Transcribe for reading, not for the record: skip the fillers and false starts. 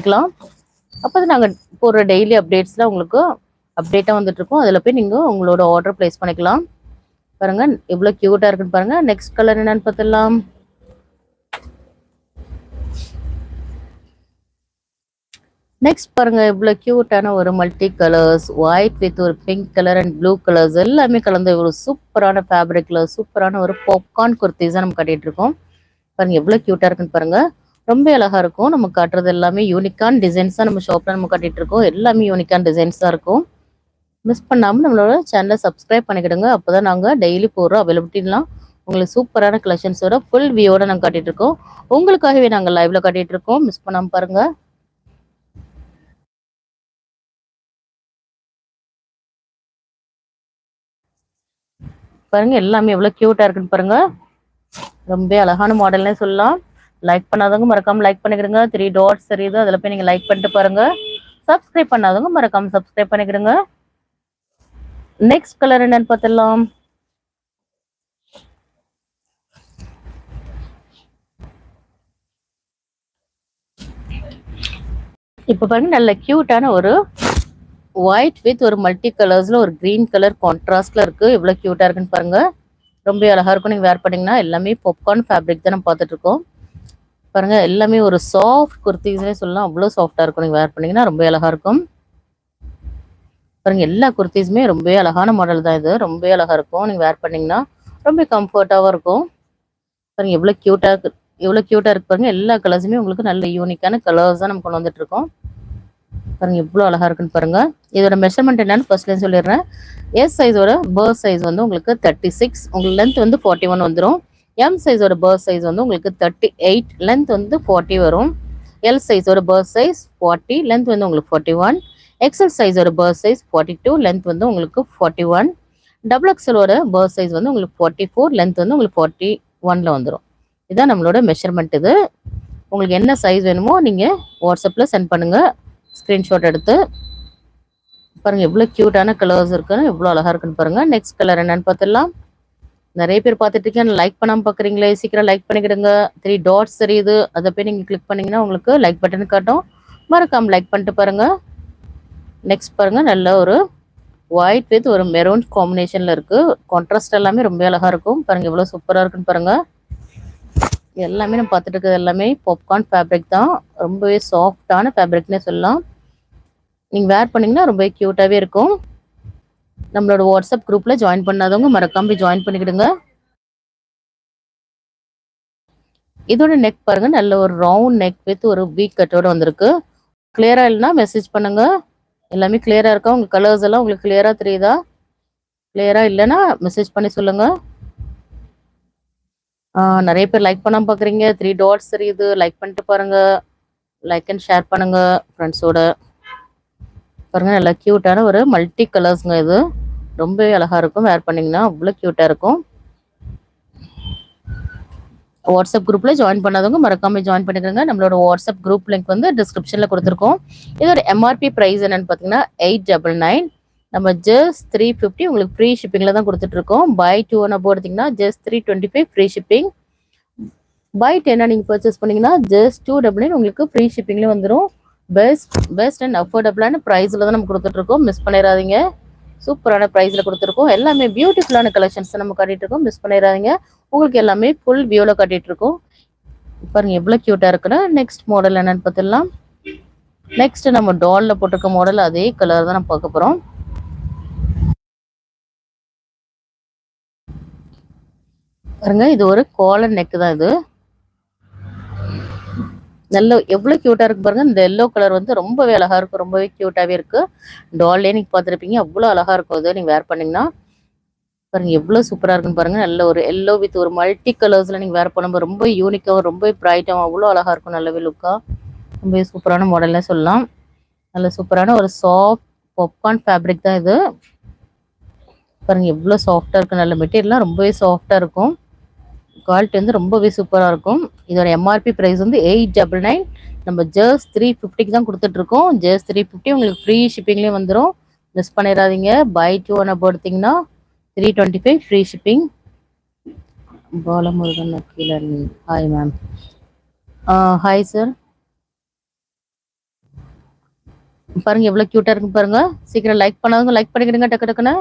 பண்ணிக்கலாம். அப்போ நாங்கள் போடுற டெய்லி அப்டேட்ஸ்லாம் உங்களுக்கு அப்டேட்டாக வந்துட்டு இருக்கும். அதில் போய் நீங்கள் உங்களோட ஆர்டர் ப்ளேஸ் பண்ணிக்கலாம். பாருங்க எவ்வளோ க்யூட்டாக இருக்குன்னு பாருங்க. நெக்ஸ்ட் கலர் என்னன்னு பார்த்துடலாம். நெக்ஸ்ட் பாருங்க இவ்வளோ க்யூட்டான ஒரு மல்டி கலர்ஸ் ஒயிட் வித் ஒரு pink colour and blue colours எல்லாமே கலந்த ஒரு சூப்பரான ஃபேப்ரிக்ல சூப்பரான ஒரு பாப்கார்ன் குர்த்திஸை நம்ம கட்டிட்டு இருக்கோம். பாருங்க எவ்வளோ க்யூட்டாக இருக்குன்னு பாருங்க. ரொம்ப அழகா இருக்கும். நம்ம காட்டுறது எல்லாமே யூனிக்கான டிசைன்ஸாக நம்ம ஷாப்ல நம்ம கட்டிட்டு இருக்கோம். எல்லாமே யூனிக்கான டிசைன்ஸாக இருக்கும். மிஸ் பண்ணாமல் நம்மளோட சேனலை சப்ஸ்கிரைப் பண்ணிக்கிடுங்க. அப்போ தான் நாங்கள் டெய்லி போடுற அவைலபிலிட்டிலாம் உங்களுக்கு சூப்பரான கலெக்ஷன்ஸோட ஃபுல் வியூவோட நாங்கள் காட்டிட்டு இருக்கோம். உங்களுக்காகவே நாங்கள் லைவ்ல காட்டிட்டு இருக்கோம். மிஸ் பண்ணாமல் பாருங்க. பாருங்க எல்லாமே எவ்வளவு கியூட்டா இருக்குன்னு பாருங்க. ரொம்ப அழகான மாடல்னே சொல்லலாம். லைக் பண்ணாதவங்க மறக்காம லைக் பண்ணிக்கிடுங்க. 3 டாட்ஸ் தெரியுது, அதுல போய் நீங்க லைக் பண்ணிட்டு பாருங்க. சப்ஸ்கிரைப் பண்ணாதவங்க மறக்காம சப்ஸ்கிரைப் பண்ணிக்கிடுங்க. நெக்ஸ்ட் கலர் என்னன்னு பார்த்துடலாம். இப்ப பாருங்க நல்ல கியூட்டான ஒரு ஒயிட் வித் ஒரு மல்டி கலர்ஸ்ல ஒரு கிரீன் கலர் கான்ட்ராஸ்ட்ல இருக்கு. எவ்வளவு கியூட்டா இருக்குன்னு பாருங்க. ரொம்ப அழகா இருக்கும். நீங்க வேர் பண்ணீங்கன்னா எல்லாமே பாப்கார்ன் ஃபேப்ரிக் தான் நம்ம பார்த்துட்டு இருக்கோம். பாருங்க எல்லாமே ஒரு சாஃப்ட் குர்த்திஸ்னே சொல்லலாம். அவ்வளோ சாஃப்டா இருக்கும். நீங்க வேர் பண்ணீங்கன்னா ரொம்ப அழகா இருக்கும். பாருங்க எல்லா குர்த்திஸுமே ரொம்ப அழகான மாடல் தான் இது. ரொம்ப அழகா இருக்கும். நீங்க வேர் பண்ணீங்கன்னா ரொம்ப கம்ஃபர்ட்டாவும் இருக்கும். பாருங்க எவ்வளவு கியூட்டா இருக்கு பாருங்க. எல்லா கலர்ஸுமே உங்களுக்கு நல்ல யூனிக்கான கலர்ஸ் தான் நம்ம கொண்டு வந்துட்டு இருக்கோம். பாருங்க எவ்வளவு அழகா இருக்குன்னு பாருங்க. இதோட மெஷர்மெண்ட் என்னன்னு ஃபர்ஸ்ட்ல சொல்லிடுறேன். எஸ் சைஸோட பர்ஸ் சைஸ் வந்து உங்களுக்கு 36, உங்களுக்கு லென்த் வந்து 41 வந்துடும். எம் சைஸோட பர்ஸ் சைஸ் வந்து உங்களுக்கு 38, லென்த் வந்து 40 வரும். எல் சைஸோட பர்ஸ் சைஸ் 40, லென்த் வந்து உங்களுக்கு 41. எக்ஸல் சைஸோட பர்ஸ் சைஸ் 42, லென்த் வந்து உங்களுக்கு 41. டபுள் எக்ஸலோட பர்ஸ் சைஸ் வந்து உங்களுக்கு 44, லென்த் வந்து உங்களுக்கு 41ல வந்துடும். இதான் நம்மளோட மெஷர்மெண்ட். இது உங்களுக்கு என்ன சைஸ் வேணுமோ நீங்க வாட்ஸ்அப்ல சென்ட் பண்ணுங்க ஸ்கிரீன்ஷாட் எடுத்து. பாருங்க எவ்வளவு கியூட்டான கலர்ஸ் இருக்குன்னு, எவ்வளவு அழகா இருக்குன்னு பாருங்க. நெக்ஸ்ட் கலர் என்னன்னு பார்த்துடலாம். நிறைய பேர் பார்த்துட்டு இருக்கீங்க, லைக் பண்ணாம பாக்குறீங்களே, சீக்கிரம் லைக் பண்ணிக்கிடுங்க. 3 டாட்ஸ் தெரியுது, அதை போய் நீங்க கிளிக் பண்ணீங்கன்னா உங்களுக்கு லைக் பட்டன் காட்டும். மறக்காம லைக் பண்ணிட்டு பாருங்க. நெக்ஸ்ட் பாருங்க நல்ல ஒரு ஒயிட் வித் ஒரு மெரூன் காம்பினேஷன்ல இருக்கு. கான்ட்ராஸ்ட் எல்லாமே ரொம்ப அழகா இருக்கும். பாருங்க எவ்வளவு சூப்பரா இருக்குன்னு பாருங்க. எல்லாமே நம்ம பார்த்துட்டு இருக்கிறது எல்லாமே பாப்கார்ன் ஃபேப்ரிக் தான். ரொம்பவே சாஃப்டான ஃபேப்ரிக்னே சொல்லலாம். நீங்க வேர் பண்ணீங்கன்னா ரொம்ப கியூட்டாவே இருக்கும். நம்மளோட வாட்ஸ்அப் குரூப்ல ஜாயின் பண்ணாதவங்க மறக்காம ஜாயின் பண்ணிக்கிடுங்க. இதோட நெக் பாருங்க நல்ல ஒரு ரவுண்ட் நெக் வித் ஒரு வீக் கட்டோட வந்திருக்கு. கிளியரா இல்லைன்னா மெசேஜ் பண்ணுங்க. எல்லாமே கிளியரா இருக்கா? உங்க கலர்ஸ் எல்லாம் உங்களுக்கு கிளியரா தெரியுதா? கிளியரா இல்லைன்னா மெசேஜ் பண்ணி சொல்லுங்க. நிறைய பேர் லைக் பண்ணாம பாக்குறீங்க. 3 டாட்ஸ் தெரியுது, லைக் பண்ணிட்டு பாருங்க. லைக் அண்ட் ஷேர் பண்ணுங்க ஃப்ரெண்ட்ஸோட. பாருங்க நல்லா கியூட்டான ஒரு மல்டி கலர்ஸ்ங்க. இது ரொம்பவே அழகா இருக்கும். வேர் பண்ணீங்கன்னா அவ்வளோ கியூட்டா இருக்கும். வாட்ஸ்அப் குரூப்ல ஜாயின் பண்ணாதவங்க மறக்காம ஜாயின் பண்ணிக்கோங்க. நம்மளோட வாட்ஸ்அப் குரூப் லிங்க் வந்து டிஸ்கிரிப்ஷன்ல கொடுத்துருக்கோம். இதோட எம்ஆர்பி பிரைஸ் என்னன்னு பார்த்தீங்கன்னா 899. நம்ம ஜஸ்ட் 350 உங்களுக்கு ஃப்ரீ ஷிப்பிங்ல தான் கொடுத்துட்டு இருக்கோம். பை 2 ஒன் அப்போ எடுத்தீங்கன்னா ஜஸ்ட் 325 ஃப்ரீ ஷிப்பிங். பை 10 நீங்க பர்ச்சேஸ் பண்ணீங்கன்னா ஜஸ்ட் 299 உங்களுக்கு ஃப்ரீ ஷிப்பிங்ல வந்துடும். பெஸ்ட் அண்ட் அஃபோர்டபுளான ப்ரைஸ்ல தான் நம்ம கொடுத்துட்டு இருக்கோம். மிஸ் பண்ணிடாதீங்க. சூப்பரான ப்ரைஸ்ல கொடுத்துருக்கோம். எல்லாமே பியூட்டிஃபுல்லான கலெக்ஷன்ஸ் நம்ம காட்டிட்டு இருக்கோம். மிஸ் பண்ணிடாதீங்க. உங்களுக்கு எல்லாமே ஃபுல் வியூல காட்டிட்டு இருக்கோம். பாருங்க எவ்வளவு கியூட்டா இருக்குன்னு. நெக்ஸ்ட் மாடல் என்னன்னு பார்த்துடலாம். நெக்ஸ்ட் நம்ம டால்ல போட்டிருக்க மாடல் அதே கலர் தான் நம்ம பார்க்க போறோம். பாருங்க இது ஒரு காலர் நெக் தான். இது நல்ல எவ்வளவு கியூட்டா இருக்கு பாருங்க. இந்த எல்லோ கலர் வந்து ரொம்பவே அழகா இருக்கும். ரொம்பவே கியூட்டாவே இருக்கு. டால்லே நீங்க பார்த்துருப்பீங்க, அவ்வளவு அழகா இருக்கும். இது நீங்க வேர் பண்ணீங்கன்னா பாருங்க எவ்வளவு சூப்பரா இருக்குன்னு பாருங்க. நல்ல ஒரு எல்லோ வித் ஒரு மல்டி கலர்ஸ்ல நீங்க வேர் பண்ணும்போது ரொம்ப யூனிக்காவும் ரொம்ப பிரைட்டாவும் அவ்வளோ அழகா இருக்கும். நல்லாவே லுக்கா ரொம்ப சூப்பரான மாடல்னே சொல்லலாம். நல்ல சூப்பரான ஒரு சாஃப்ட் பாப்கார்ன் ஃபேப்ரிக் தான் இது. பாருங்க எவ்வளவு சாஃப்டா இருக்கு. நல்ல மெட்டீரியல்லாம் ரொம்பவே சாஃப்டா இருக்கும். குவாலிட்டி வந்து ரொம்பவே சூப்பரா இருக்கும். இதோட எம்ஆர்பி பிரைஸ் வந்து 899. நம்ம ஜஸ்ட் 350க்கு தான் கொடுத்துட்டு இருக்கோம். ஜஸ்ட் 350 உங்களுக்கு ஃப்ரீ ஷிப்பிங்லேயே வந்துடும். மிஸ் பண்ணிடாதீங்க. பை 2 ஒன் அப்போ எடுத்தீங்கன்னா 325 free shipping. Balamurugan. Hi ma'am. Hi sir. பாருங்க எவ்வளவு கியூட்டா இருக்கு பாருங்க. சீக்கிரம் லைக் பண்ணாதவங்க லைக் பண்ணிக்கிடுங்க டக்கு டக்குன்னு.